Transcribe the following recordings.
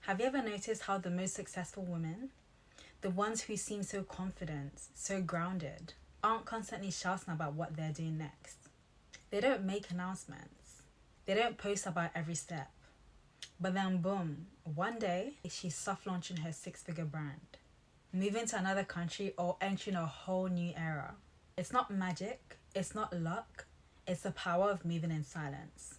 Have you ever noticed how the most successful women, the ones who seem so confident, so grounded, aren't constantly shouting about what they're doing next? They don't make announcements. They don't post about every step. But then boom, one day she's soft launching her 6-figure brand, moving to another country or entering a whole new era. It's not magic, it's not luck, it's the power of moving in silence.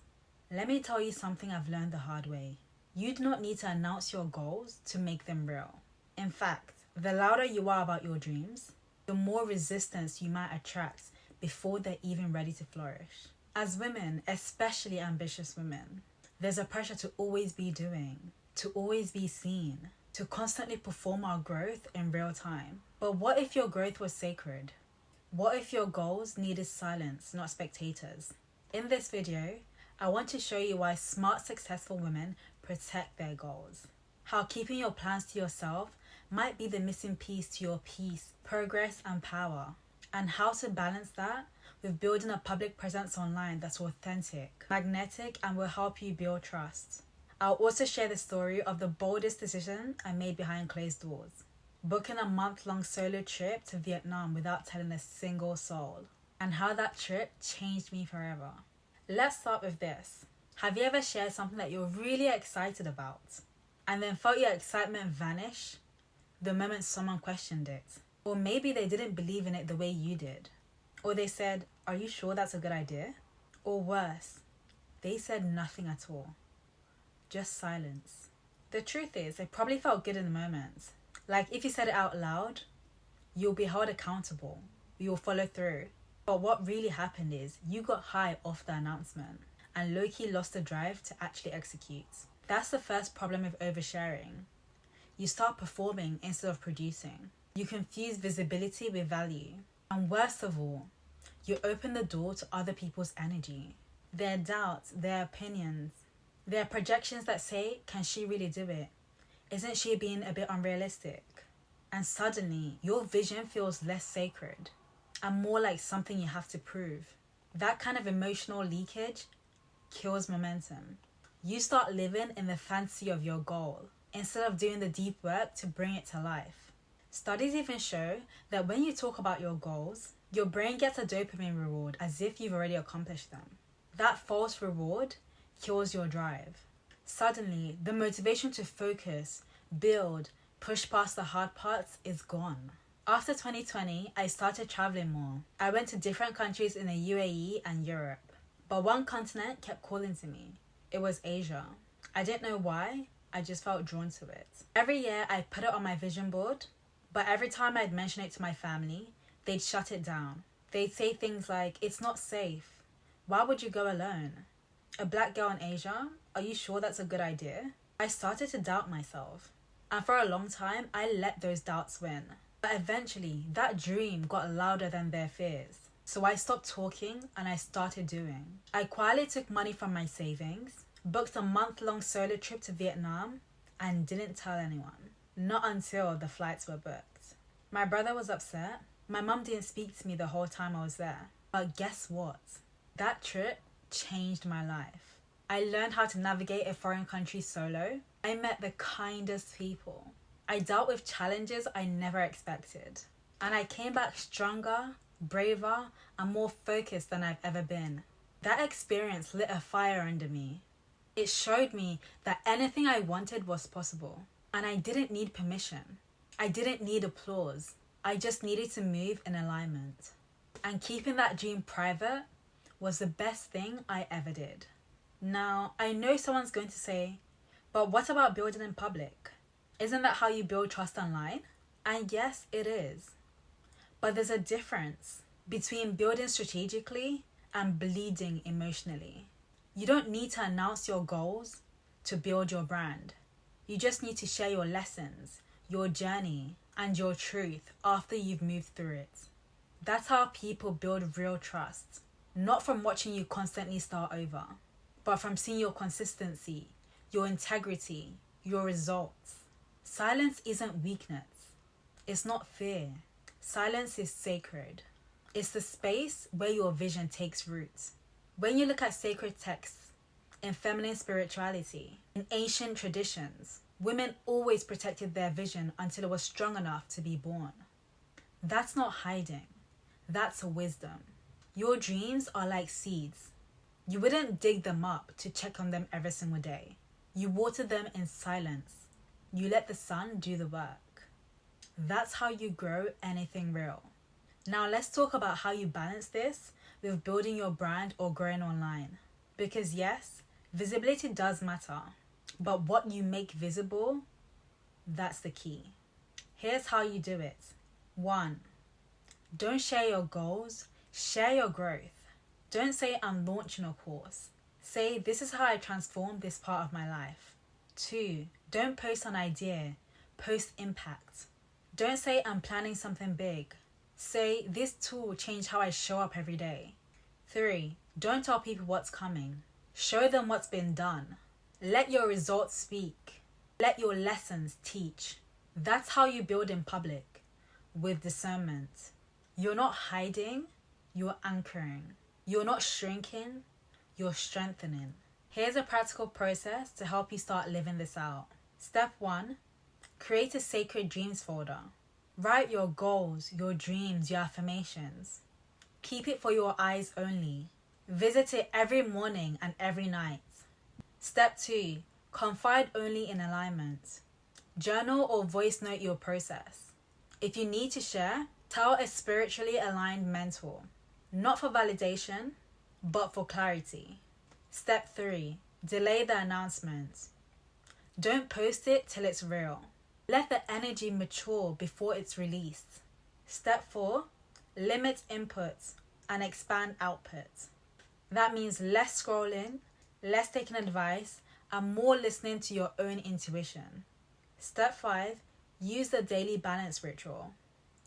Let me tell you something I've learned the hard way. You do not need to announce your goals to make them real. In fact, the louder you are about your dreams, the more resistance you might attract before they're even ready to flourish. As women, especially ambitious women, there's a pressure to always be doing, to always be seen, to constantly perform our growth in real time. But what if your growth was sacred? What if your goals needed silence, not spectators? In this video, I want to show you why smart, successful women protect their goals. How keeping your plans to yourself might be the missing piece to your peace, progress, and power. And how to balance that with building a public presence online that's authentic, magnetic, and will help you build trust. I'll also share the story of the boldest decision I made behind closed doors. Booking a month-long solo trip to Vietnam without telling a single soul. And how that trip changed me forever. Let's start with this. Have you ever shared something that you're really excited about and then felt your excitement vanish the moment someone questioned it? Or maybe they didn't believe in it the way you did. Or they said, "Are you sure that's a good idea?" Or worse, they said nothing at all. Just silence. The truth is, it probably felt good in the moment. Like if you said it out loud, you'll be held accountable. You'll follow through. But what really happened is you got high off the announcement and low-key lost the drive to actually execute. That's the first problem with oversharing. You start performing instead of producing. You confuse visibility with value. And worst of all, you open the door to other people's energy. Their doubts, their opinions, their projections that say, "Can she really do it? Isn't she being a bit unrealistic?" And suddenly, your vision feels less sacred and more like something you have to prove. That kind of emotional leakage kills momentum. You start living in the fantasy of your goal instead of doing the deep work to bring it to life. Studies even show that when you talk about your goals, your brain gets a dopamine reward as if you've already accomplished them. That false reward kills your drive. Suddenly, the motivation to focus, build, push past the hard parts is gone. After 2020, I started traveling more. I went to different countries in the UAE and Europe. But one continent kept calling to me. It was Asia. I didn't know why, I just felt drawn to it. Every year I put it on my vision board, but every time I'd mention it to my family, they'd shut it down. They'd say things like, "It's not safe. Why would you go alone? A black girl in Asia? Are you sure that's a good idea?" I started to doubt myself. And for a long time, I let those doubts win. But eventually, that dream got louder than their fears. So I stopped talking and I started doing. I quietly took money from my savings, booked a month-long solo trip to Vietnam, and didn't tell anyone. Not until the flights were booked. My brother was upset. My mum didn't speak to me the whole time I was there. But guess what? That trip changed my life. I learned how to navigate a foreign country solo. I met the kindest people. I dealt with challenges I never expected. And I came back stronger, braver, and more focused than I've ever been. That experience lit a fire under me. It showed me that anything I wanted was possible. And I didn't need permission. I didn't need applause. I just needed to move in alignment. And keeping that dream private was the best thing I ever did. Now, I know someone's going to say, "But what about building in public? Isn't that how you build trust online?" And yes, it is. But there's a difference between building strategically and bleeding emotionally. You don't need to announce your goals to build your brand. You just need to share your lessons, your journey, and your truth after you've moved through it. That's how people build real trust. Not from watching you constantly start over, but from seeing your consistency, your integrity, your results. Silence isn't weakness. It's not fear. Silence is sacred. It's the space where your vision takes root. When you look at sacred texts, in feminine spirituality, in ancient traditions, Women always protected their vision until it was strong enough to be born. That's not hiding. That's a wisdom. Your dreams are like seeds. You wouldn't dig them up to check on them every single day. You water them in silence. You let the sun do the work. That's how you grow anything real. Now let's talk about how you balance this with building your brand or growing online. Because yes, visibility does matter, but what you make visible, that's the key. Here's how you do it. 1. Don't share your goals, share your growth. Don't say I'm launching a course. Say this is how I transformed this part of my life. 2. Don't post an idea, post impact. Don't say I'm planning something big. Say this tool changed how I show up every day. 3. Don't tell people what's coming. Show them what's been done. Let your results speak. Let your lessons teach. That's how you build in public, with discernment. You're not hiding, you're anchoring. You're not shrinking, you're strengthening. Here's a practical process to help you start living this out. Step 1, create a sacred dreams folder. Write your goals, your dreams, your affirmations. Keep it for your eyes only. Visit it every morning and every night. Step 2, confide only in alignment. Journal or voice note your process. If you need to share, tell a spiritually aligned mentor. Not for validation, but for clarity. Step 3, delay the announcement. Don't post it till it's real. Let the energy mature before it's released. Step 4, limit input and expand output. That means less scrolling, less taking advice, and more listening to your own intuition. Step 5, use the daily balance ritual.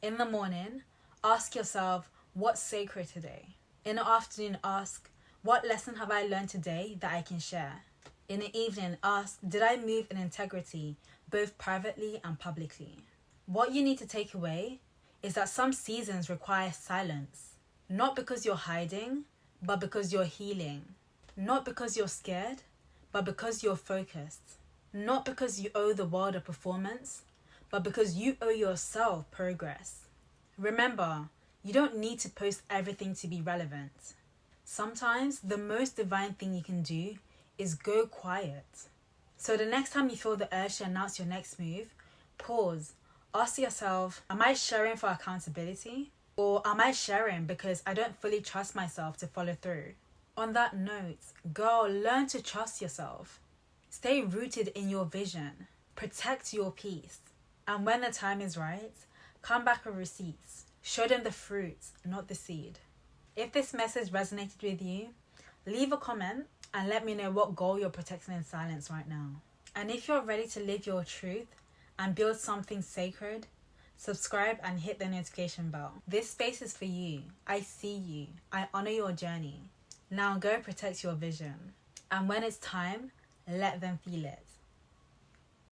In the morning, ask yourself, what's sacred today? In the afternoon, ask, what lesson have I learned today that I can share? In the evening, ask, did I move in integrity, both privately and publicly? What you need to take away is that some seasons require silence. Not because you're hiding, but because you're healing. Not because you're scared, but because you're focused. Not because you owe the world a performance, but because you owe yourself progress. Remember, you don't need to post everything to be relevant. Sometimes the most divine thing you can do is go quiet. So the next time you feel the urge to announce your next move, pause. Ask yourself, am I sharing for accountability? Or am I sharing because I don't fully trust myself to follow through? On that note, girl, learn to trust yourself. Stay rooted in your vision. Protect your peace. And when the time is right, come back with receipts. Show them the fruit, not the seed. If this message resonated with you, leave a comment and let me know what goal you're protecting in silence right now. And if you're ready to live your truth and build something sacred, subscribe and hit the notification bell. This space is for you. I see you. I honor your journey. Now go protect your vision. And when it's time, let them feel it.